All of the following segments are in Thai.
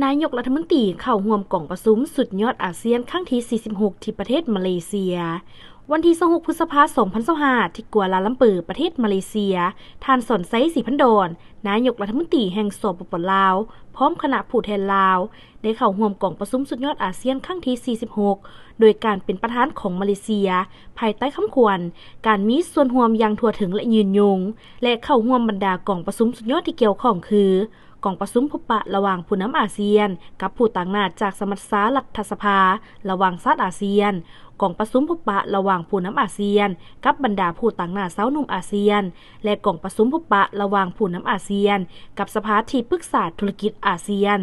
นายกรัฐมนตรีเข้าร่วมกล่องประชุมสุดยอดอาเซียนครั้งที่ 46 ที่ประเทศมาเลเซียวันที่ 26 พฤษภาคม 2025 ที่กัวลาลัมเปอร์ประเทศมาเลเซียท่านสนไซศรีพันดอนนายกรัฐมนตรีแห่งสปป.ลาวพร้อมคณะผู้แทนลาวได้เข้าร่วมกล่องประชุมสุดยอดอาเซียนครั้งที่ 46 โดยการเป็นประธานของมาเลเซียภายใต้คำควรการมีส่วนร่วมอย่างทั่วถึงและยืนยงและเข้าร่วมบรรดากล่องประชุมสุดยอดที่เกี่ยวข้องคือกล่องประชุมพบปะระหว่างผู้นำอาเซียนกับผู้ต่างชาติจากสมัชชารัฐสภาระหว่างชาติอาเซียนกล่องประชุมพบปะระหว่างผู้นำอาเซียนกับบรรดาผู้ต่างชาติสาวหนุ่มอาเซียนและกล่องประชุมพบปะระหว่างผู้นำอาเซียนกับสภาที่ปรึกษาธุรกิจอาเซียน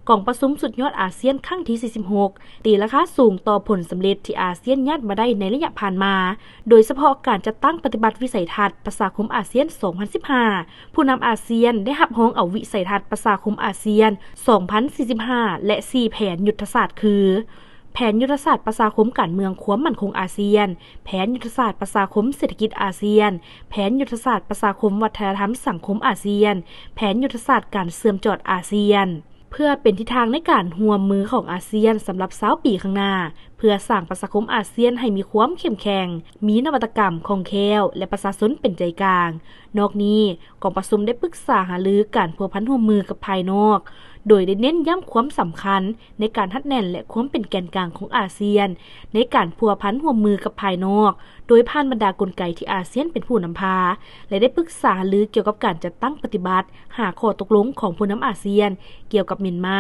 กล่องประชุมสุดยอดอาเซียนครั้งที่ 46 ตีราคาสูงต่อผลสำเร็จที่อาเซียนยัดมาได้ในระยะผ่านมาโดยเฉพาะการจัดตั้งปฏิบัติวิสัยทัศน์ประชาคมอาเซียน 2015 ผู้นำอาเซียนได้รับรองเอาวิสัยทัศน์ประชาคมอาเซียน 2045 และ 4 แผนยุทธศาสตร์คือแผนยุทธศาสตร์ประชาคมการเมืองความมั่นคงอาเซียนแผนยุทธศาสตร์ประชาคมเศรษฐกิจอาเซียนแผนยุทธศาสตร์ประชาคมวัฒนธรรมสังคมอาเซียนแผนยุทธศาสตร์การเสื่อมจอดอาเซียนเพื่อเป็นทิศทางในการร่วมมือของอาเซียนสำหรับ20 ปีข้างหน้าเพื่อสร้างประชาคมอาเซียนให้มีความเข้มแข็งมีนวัตกรรมคล่องแคล่วและประชาชนเป็นใจกลางนอกนี้กองประชุมได้ปรึกษาหารือการพัวพันร่วมมือกับภายนอกโดยได้เน้นย้ำความสำคัญในการทัดแน่นและความเป็นแกนกลางของอาเซียนในการพัวพันร่วมมือกับภายนอกโดยผ่านบรรดากลไกที่อาเซียนเป็นผู้นำพาและได้ปรึกษาหารือเกี่ยวกับการจัดตั้งปฏิบัติหาข้อตกลงของผู้นำอาเซียนเกี่ยวกับเมียนมา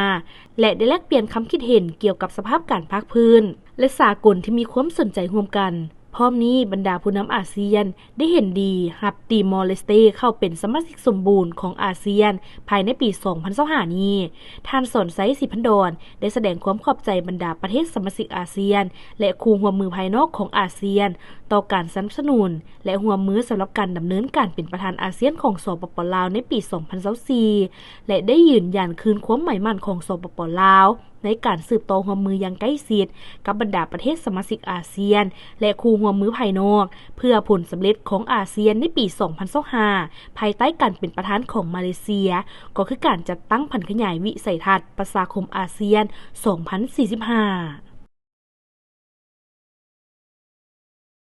และได้แลกเปลี่ยนคำคิดเห็นเกี่ยวกับสภาพการภาคพื้นและสากลที่มีความสนใจร่วมกันพร้อมนี้บรรดาผู้นำอาเซียนได้เห็นดีรับติมอร์เลสเตเข้าเป็นสมาชิกสมบูรณ์ของอาเซียนภายในปี 2025 นี้ท่านสนไซศรีพันดอนได้แสดงความขอบใจบรรดาประเทศสมาชิกอาเซียนและคู่ร่วมมือภายนอกของอาเซียนต่อการสนับสนุนและร่วมมือสำหรับการดำเนินการเป็นประธานอาเซียนของสปป.ลาวในปี 2024 และได้ยืนยันคืนความหมายมั่นของสปป.ลาวในการสืบต่อร่วมมืออย่างใกล้ชิดกับบรรดาประเทศสมาชิกอาเซียนและคู่ร่วมมือภายนอกเพื่อผลสำเร็จของอาเซียนในปี 2025 ภายใต้การเป็นประธานของมาเลเซียก็คือการจัดตั้งพันธขยายวิสัยทัศน์ประชาคมอาเซียน 2045